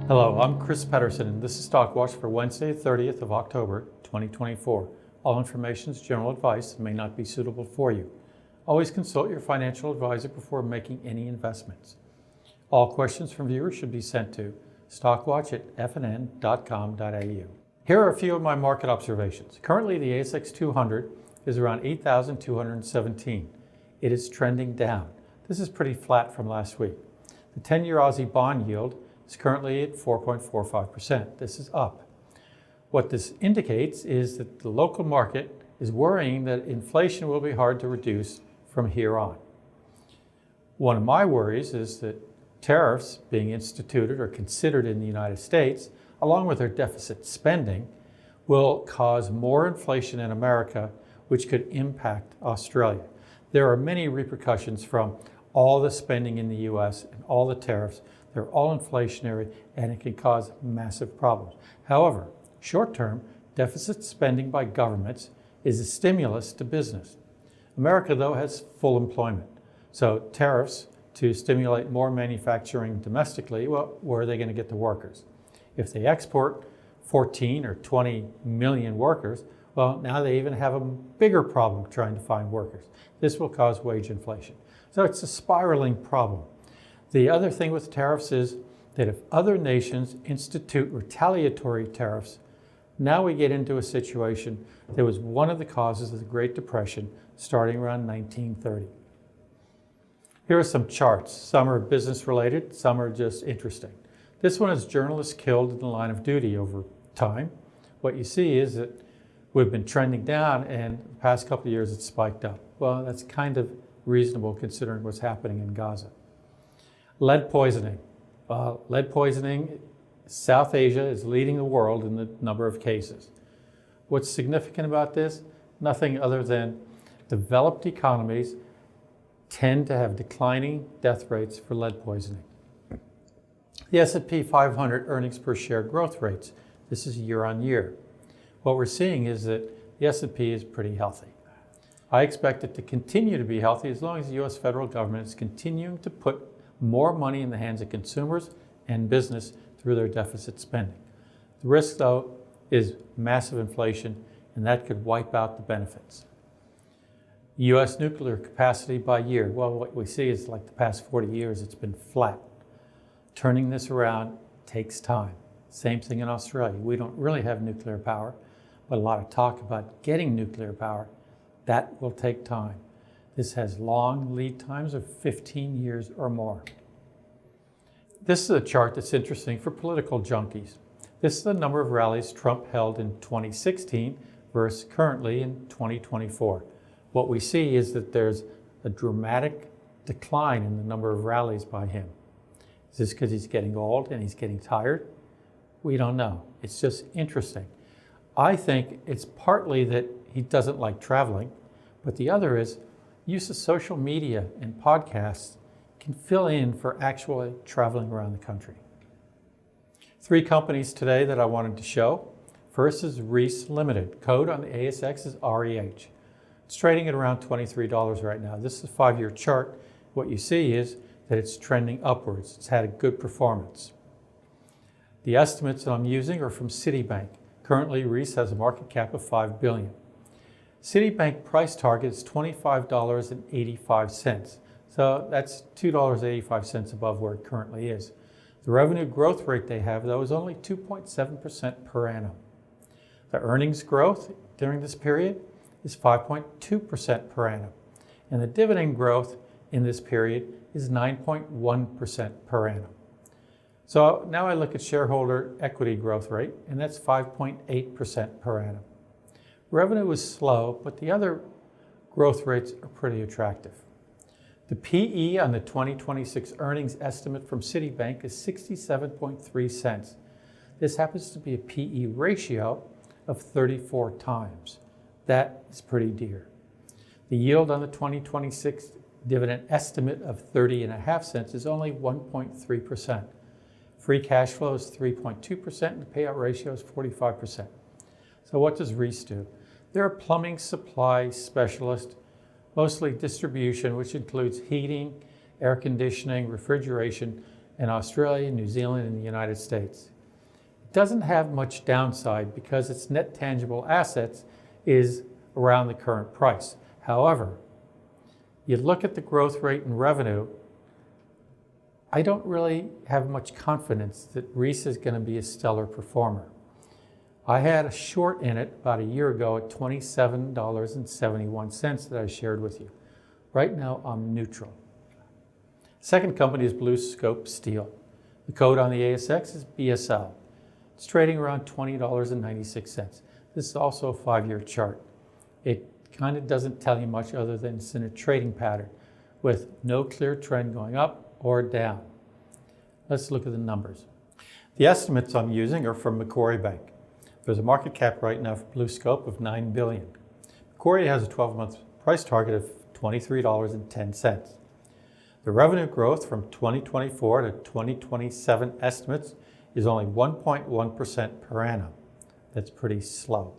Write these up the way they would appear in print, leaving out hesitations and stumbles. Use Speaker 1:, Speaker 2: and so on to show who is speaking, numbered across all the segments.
Speaker 1: Hello, I'm Chris Pedersen, and this is Stock Watch for Wednesday, 30th of October, 2024. All information is general advice and may not be suitable for you. Always consult your financial advisor before making any investments. All questions from viewers should be sent to stockwatch@fnn.com.au. Here are a few of my market observations. Currently, the ASX 200 is around 8,217. It is trending down. This is pretty flat from last week. The 10-year Aussie bond yield is currently at 4.45%. This is up. What this indicates is that the local market is worrying that inflation will be hard to reduce from here on. One of my worries is that tariffs being instituted or considered in the United States, along with their deficit spending, will cause more inflation in America, which could impact Australia. There are many repercussions from all the spending in the US and all the tariffs. They're all inflationary, and it can cause massive problems. However, short-term, deficit spending by governments is a stimulus to business. America, though, has full employment. So tariffs to stimulate more manufacturing domestically, well, where are they going to get the workers? If they export 14 or 20 million workers, well, now they even have a bigger problem trying to find workers. This will cause wage inflation. So it's a spiraling problem. The other thing with tariffs is that if other nations institute retaliatory tariffs, now we get into a situation that was one of the causes of the Great Depression starting around 1930. Here are some charts. Some are business related, some are just interesting. This one is journalists killed in the line of duty over time. What you see is that we've been trending down, and the past couple of years it's spiked up. Well, that's kind of reasonable considering what's happening in Gaza. Lead poisoning. Lead poisoning, South Asia is leading the world in the number of cases. What's significant about this? Nothing other than developed economies tend to have declining death rates for lead poisoning. The S&P 500 earnings per share growth rates, this is year on year. What we're seeing is that the S&P is pretty healthy. I expect it to continue to be healthy as long as the U.S. federal government is continuing to put more money in the hands of consumers and business through their deficit spending. The risk, though, is massive inflation, and that could wipe out the benefits. U.S. nuclear capacity by year. Well, what we see is like the past 40 years, it's been flat. Turning this around takes time. Same thing in Australia. We don't really have nuclear power, but a lot of talk about getting nuclear power. That will take time. This has long lead times of 15 years or more. This is a chart that's interesting for political junkies. This is the number of rallies Trump held in 2016 versus currently in 2024. What we see is that there's a dramatic decline in the number of rallies by him. Is this because he's getting old and he's getting tired? We don't know. It's just interesting. I think it's partly that he doesn't like traveling, but the other is use of social media and podcasts can fill in for actually traveling around the country. 3 companies today that I wanted to show. First is Reece Limited. Code on the ASX is REH. It's trading at around $23 right now. This is a 5-year chart. What you see is that it's trending upwards. It's had a good performance. The estimates that I'm using are from Citibank. Currently, Reece has a market cap of $5 billion. Citibank price target is $25.85. So that's $2.85 above where it currently is. The revenue growth rate they have, though, is only 2.7% per annum. The earnings growth during this period is 5.2% per annum. And the dividend growth in this period is 9.1% per annum. So now I look at shareholder equity growth rate, and that's 5.8% per annum. Revenue is slow, but the other growth rates are pretty attractive. The PE on the 2026 earnings estimate from Citibank is 67.3 cents. This happens to be a PE ratio of 34 times. That is pretty dear. The yield on the 2026 dividend estimate of 30.5 cents is only 1.3%. Free cash flow is 3.2% and the payout ratio is 45%. So what does Reece do? They're a plumbing supply specialist, mostly distribution, which includes heating, air conditioning, refrigeration, in Australia, New Zealand, and the United States. It doesn't have much downside because its net tangible assets is around the current price. However, you look at the growth rate and revenue, I don't really have much confidence that Reece is going to be a stellar performer. I had a short in it about a year ago at $27.71 that I shared with you. Right now, I'm neutral. Second company is BlueScope Steel. The code on the ASX is BSL. It's trading around $20.96. This is also a 5-year chart. It kind of doesn't tell you much other than it's in a trading pattern with no clear trend going up or down. Let's look at the numbers. The estimates I'm using are from Macquarie Bank. There's a market cap right now for BlueScope of $9 billion. Macquarie has a 12-month price target of $23.10. The revenue growth from 2024 to 2027 estimates is only 1.1% per annum. That's pretty slow.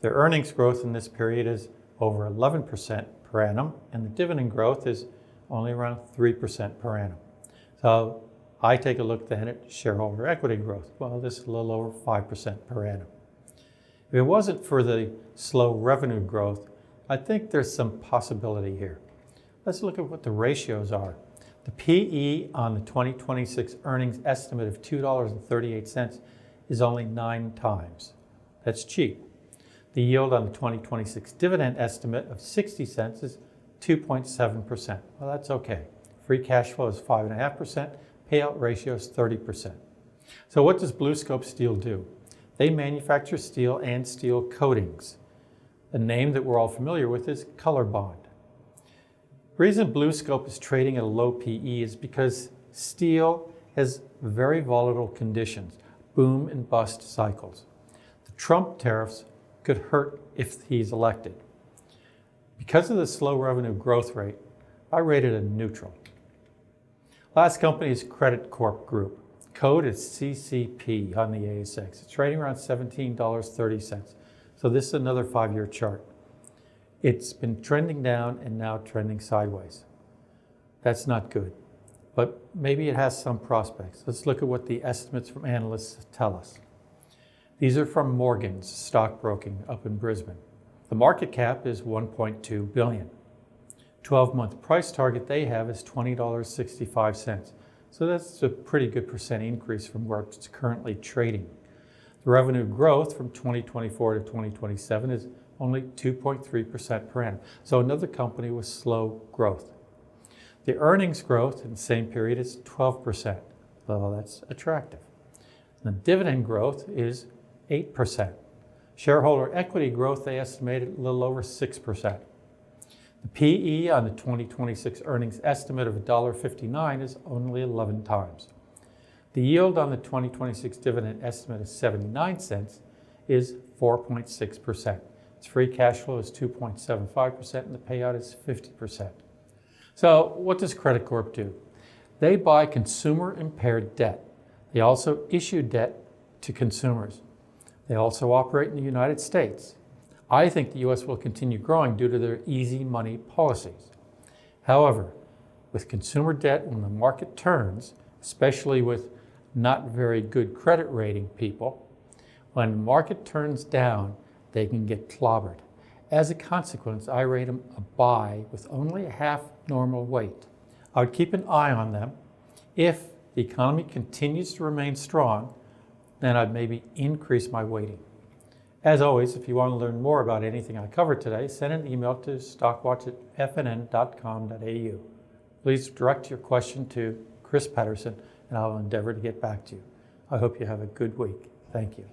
Speaker 1: The earnings growth in this period is over 11% per annum, and the dividend growth is only around 3% per annum. So I take a look then at shareholder equity growth. Well, this is a little over 5% per annum. If it wasn't for the slow revenue growth, I think there's some possibility here. Let's look at what the ratios are. The PE on the 2026 earnings estimate of $2.38 is only 9 times. That's cheap. The yield on the 2026 dividend estimate of 60 cents is 2.7%. Well, that's okay. Free cash flow is 5.5%. Payout ratio is 30%. So what does BlueScope Steel do? They manufacture steel and steel coatings. The name that we're all familiar with is Color Bond. The reason BlueScope is trading at a low PE is because steel has very volatile conditions, boom and bust cycles. The Trump tariffs could hurt if he's elected. Because of the slow revenue growth rate, I rated it neutral. Last company is Corp Group. Code is CCP on the ASX. It's trading around $17.30. So this is another 5-year chart. It's been trending down and now trending sideways. That's not good, but maybe it has some prospects. Let's look at what the estimates from analysts tell us. These are from Morgan's stockbroking up in Brisbane. The market cap is $1.2 billion. 12-month price target they have is $20.65. So that's a pretty good percent increase from where it's currently trading. The revenue growth from 2024 to 2027 is only 2.3% per annum. So another company with slow growth. The earnings growth in the same period is 12%. Well, that's attractive. The dividend growth is 8%. Shareholder equity growth, they estimated a little over 6%. The PE on the 2026 earnings estimate of $1.59 is only 11 times. The yield on the 2026 dividend estimate of 79 cents is 4.6%. Its free cash flow is 2.75% and the payout is 50%. So what does Credit Corp do? They buy consumer impaired debt. They also issue debt to consumers. They also operate in the United States. I think the U.S. will continue growing due to their easy money policies. However, with consumer debt, when the market turns, especially with not very good credit rating people, when the market turns down, they can get clobbered. As a consequence, I rate them a buy with only a half normal weight. I would keep an eye on them. If the economy continues to remain strong, then I'd maybe increase my weighting. As always, if you want to learn more about anything I covered today, send an email to stockwatch@fnn.com.au. Please direct your question to Chris Pedersen, and I will endeavor to get back to you. I hope you have a good week. Thank you.